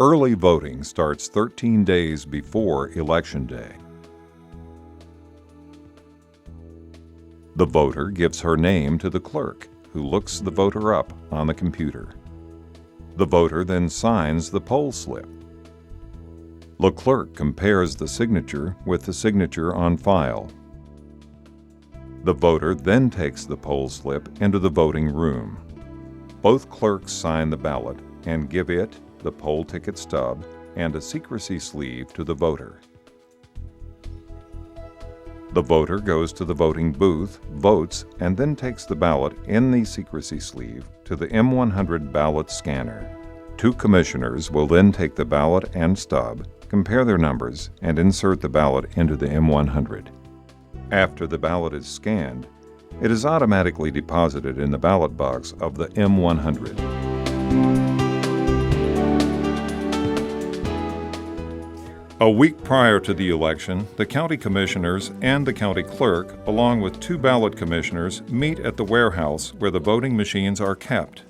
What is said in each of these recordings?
Early voting starts 13 days before Election Day. The voter gives her name to the clerk, who looks the voter up on the computer. The voter then signs the poll slip. The clerk compares the signature with the signature on file. The voter then takes the poll slip into the voting room. Both clerks sign the ballot and give it, the poll ticket stub, and a secrecy sleeve to the voter. The voter goes to the voting booth, votes, and then takes the ballot in the secrecy sleeve to the M100 ballot scanner. Two commissioners will then take the ballot and stub, compare their numbers, and insert the ballot into the M100. After the ballot is scanned, it is automatically deposited in the ballot box of the M100. A week prior to the election, the county commissioners and the county clerk, along with two ballot commissioners, meet at the warehouse where the voting machines are kept.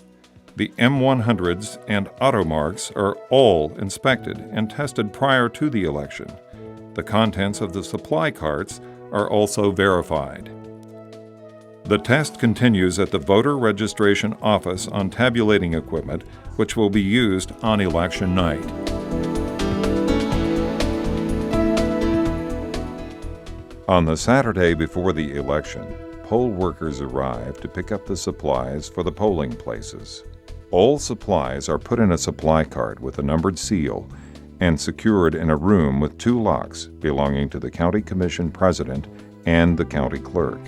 The M100s and AutoMarks are all inspected and tested prior to the election. The contents of the supply carts are also verified. The test continues at the voter registration office on tabulating equipment, which will be used on election night. On the Saturday before the election, poll workers arrive to pick up the supplies for the polling places. All supplies are put in a supply cart with a numbered seal and secured in a room with two locks belonging to the county commission president and the county clerk.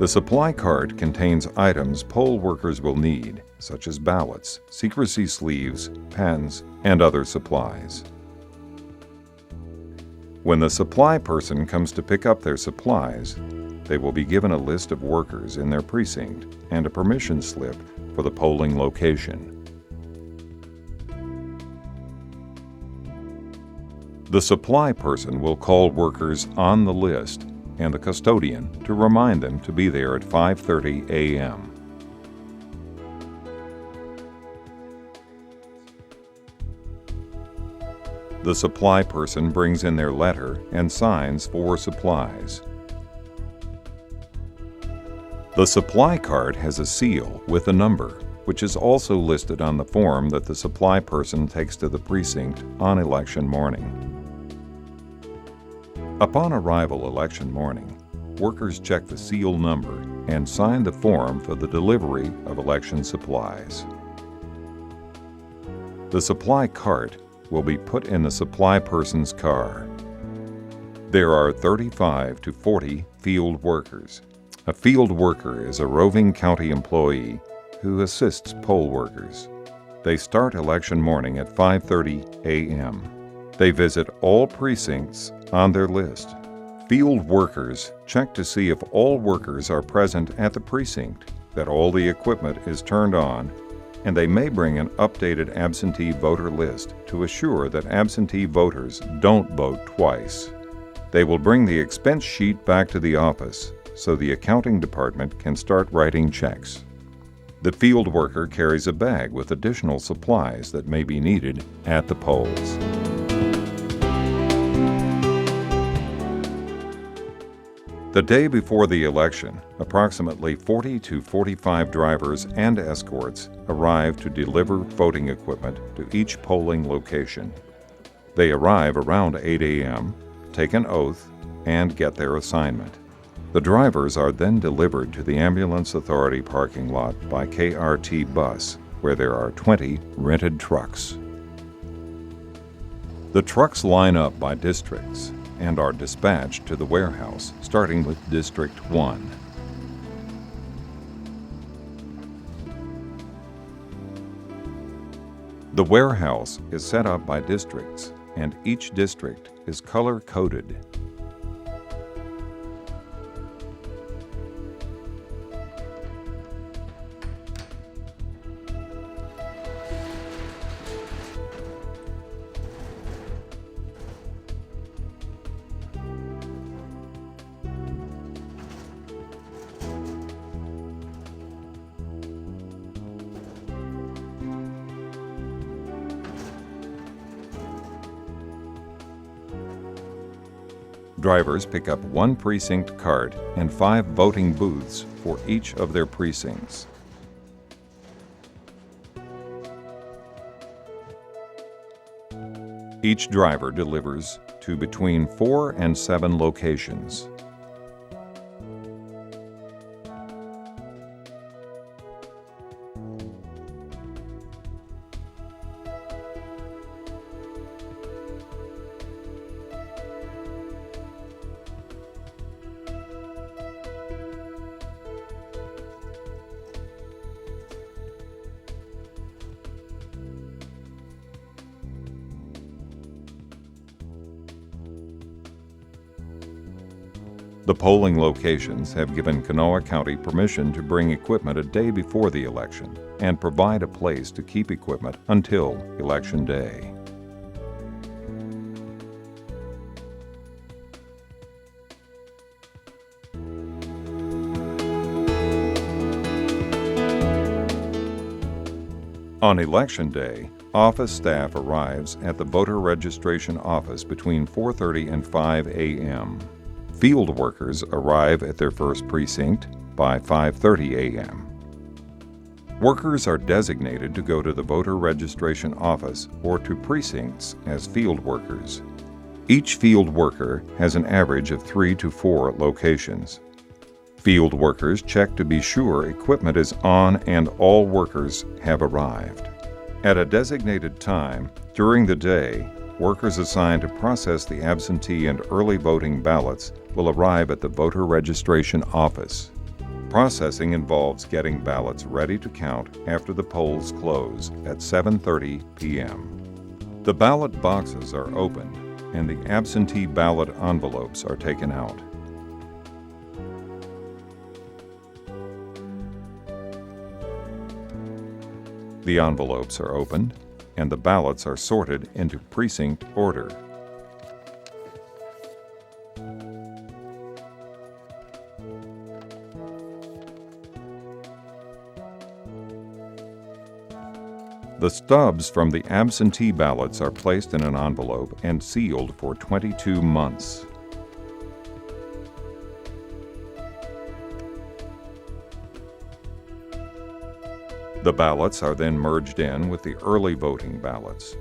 The supply cart contains items poll workers will need, such as ballots, secrecy sleeves, pens, and other supplies. When the supply person comes to pick up their supplies, they will be given a list of workers in their precinct and a permission slip for the polling location. The supply person will call workers on the list and the custodian to remind them to be there at 5:30 a.m. The supply person brings in their letter and signs for supplies. The supply cart has a seal with a number, which is also listed on the form that the supply person takes to the precinct on election morning. Upon arrival election morning, workers check the seal number and sign the form for the delivery of election supplies. The supply cart will be put in the supply person's car. There are 35 to 40 field workers. A field worker is a roving county employee who assists poll workers. They start election morning at 5:30 a.m. They visit all precincts on their list. Field workers check to see if all workers are present at the precinct, that all the equipment is turned on, and they may bring an updated absentee voter list to assure that absentee voters don't vote twice. They will bring the expense sheet back to the office so the accounting department can start writing checks. The field worker carries a bag with additional supplies that may be needed at the polls. The day before the election, approximately 40 to 45 drivers and escorts arrive to deliver voting equipment to each polling location. They arrive around 8 a.m., take an oath, and get their assignment. The drivers are then delivered to the Ambulance Authority parking lot by KRT bus, where there are 20 rented trucks. The trucks line up by districts and are dispatched to the warehouse, starting with District 1. The warehouse is set up by districts, and each district is color-coded. Drivers pick up one precinct cart and 5 voting booths for each of their precincts. Each driver delivers to between 4 and 7 locations. The polling locations have given Kanawha County permission to bring equipment a day before the election and provide a place to keep equipment until Election Day. On Election Day, office staff arrives at the voter registration office between 4:30 and 5 a.m. Field workers arrive at their first precinct by 5:30 a.m. Workers are designated to go to the voter registration office or to precincts as field workers. Each field worker has an average of 3 to 4 locations. Field workers check to be sure equipment is on and all workers have arrived. At a designated time during the day, workers assigned to process the absentee and early voting ballots will arrive at the voter registration office. Processing involves getting ballots ready to count after the polls close at 7:30 p.m. The ballot boxes are opened and the absentee ballot envelopes are taken out. The envelopes are opened and the ballots are sorted into precinct order. The stubs from the absentee ballots are placed in an envelope and sealed for 22 months. The ballots are then merged in with the early voting ballots.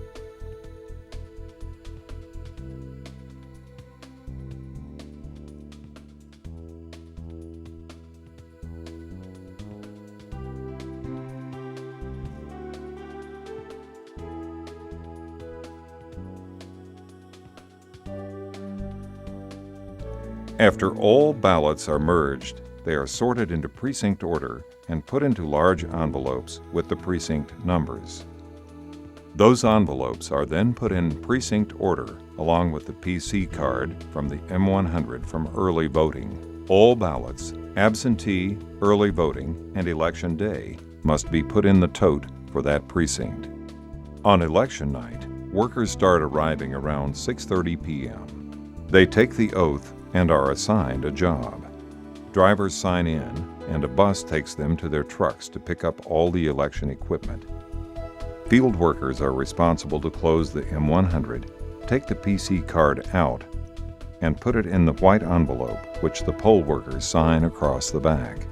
After all ballots are merged, they are sorted into precinct order and put into large envelopes with the precinct numbers. Those envelopes are then put in precinct order along with the PC card from the M100 from early voting. All ballots, absentee, early voting, and election day must be put in the tote for that precinct. On election night, workers start arriving around 6:30 p.m. They take the oath and are assigned a job. Drivers sign in, and a bus takes them to their trucks to pick up all the election equipment. Field workers are responsible to close the M100, take the PC card out, and put it in the white envelope which the poll workers sign across the back.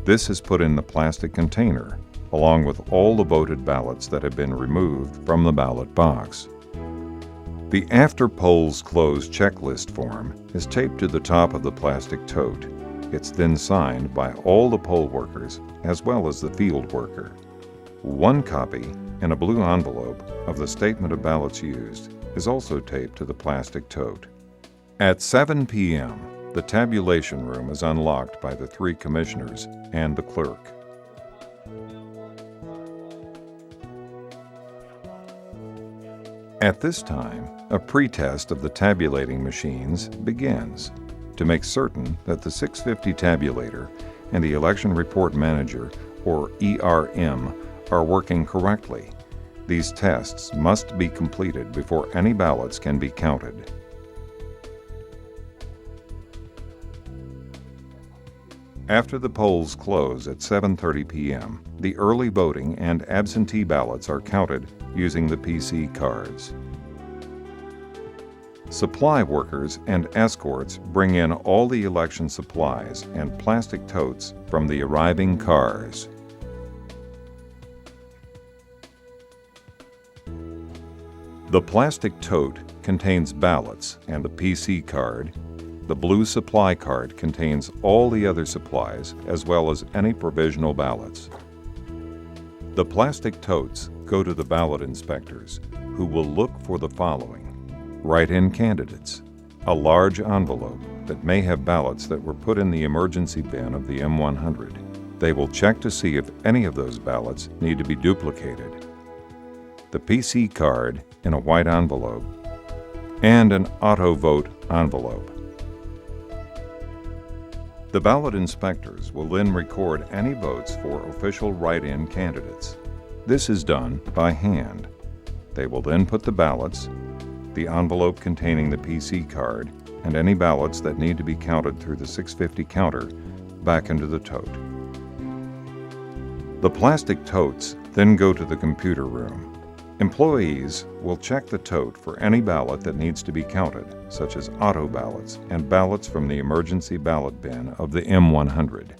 This is put in the plastic container, along with all the voted ballots that have been removed from the ballot box. The After Polls Close checklist form is taped to the top of the plastic tote. It's then signed by all the poll workers as well as the field worker. One copy in a blue envelope of the statement of ballots used is also taped to the plastic tote. At 7 p.m., the tabulation room is unlocked by the 3 commissioners and the clerk. At this time, a pretest of the tabulating machines begins to make certain that the 650 tabulator and the Election Report Manager, or ERM, are working correctly. These tests must be completed before any ballots can be counted. After the polls close at 7:30 p.m., the early voting and absentee ballots are counted using the PC cards. Supply workers and escorts bring in all the election supplies and plastic totes from the arriving cars. The plastic tote contains ballots and the PC card. The blue supply card contains all the other supplies as well as any provisional ballots. The plastic totes go to the ballot inspectors, who will look for the following: write-in candidates, a large envelope that may have ballots that were put in the emergency bin of the M100. They will check to see if any of those ballots need to be duplicated. The PC card in a white envelope, and an auto vote envelope. The ballot inspectors will then record any votes for official write-in candidates. This is done by hand. They will then put the ballots, the envelope containing the PC card, and any ballots that need to be counted through the 650 counter back into the tote. The plastic totes then go to the computer room. Employees will check the tote for any ballot that needs to be counted, such as auto ballots and ballots from the emergency ballot bin of the M100.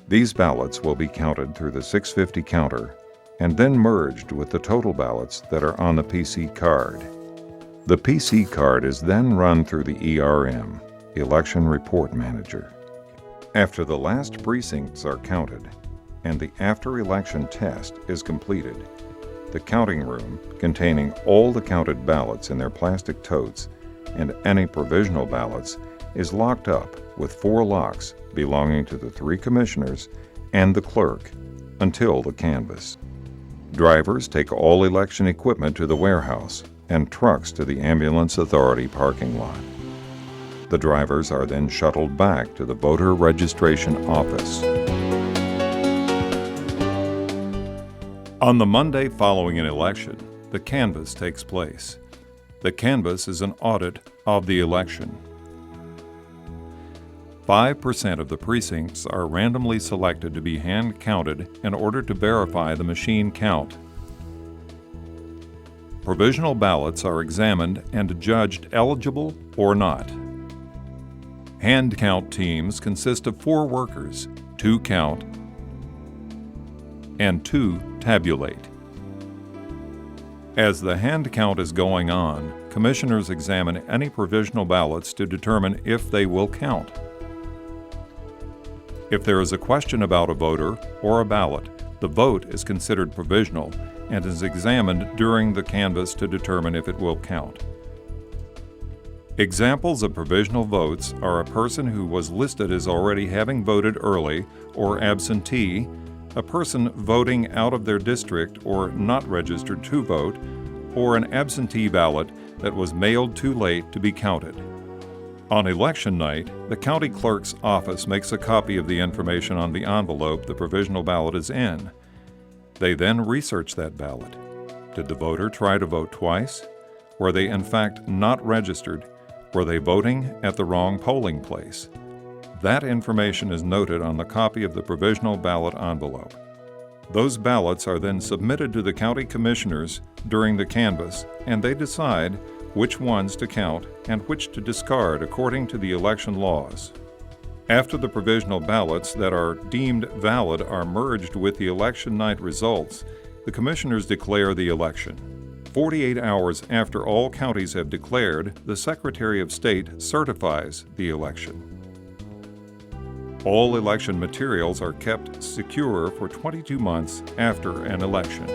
These ballots will be counted through the 650 counter and then merged with the total ballots that are on the PC card. The PC card is then run through the ERM, Election Report Manager. After the last precincts are counted and the after-election test is completed, the counting room, containing all the counted ballots in their plastic totes and any provisional ballots, is locked up with 4 locks belonging to the 3 commissioners and the clerk until the canvass. Drivers take all election equipment to the warehouse and trucks to the Ambulance Authority parking lot. The drivers are then shuttled back to the voter registration office. On the Monday following an election, the canvass takes place. The canvass is an audit of the election. 5% of the precincts are randomly selected to be hand counted in order to verify the machine count. Provisional ballots are examined and judged eligible or not. Hand count teams consist of 4 workers, 2 count, and 2 tabulate. As the hand count is going on, commissioners examine any provisional ballots to determine if they will count. If there is a question about a voter or a ballot, the vote is considered provisional and is examined during the canvass to determine if it will count. Examples of provisional votes are a person who was listed as already having voted early or absentee, a person voting out of their district or not registered to vote, or an absentee ballot that was mailed too late to be counted. On election night, the county clerk's office makes a copy of the information on the envelope the provisional ballot is in. They then research that ballot. Did the voter try to vote twice? Were they in fact not registered? Were they voting at the wrong polling place? That information is noted on the copy of the provisional ballot envelope. Those ballots are then submitted to the county commissioners during the canvass, and they decide which ones to count and which to discard according to the election laws. After the provisional ballots that are deemed valid are merged with the election night results, the commissioners declare the election. 48 hours after all counties have declared, the Secretary of State certifies the election. All election materials are kept secure for 22 months after an election.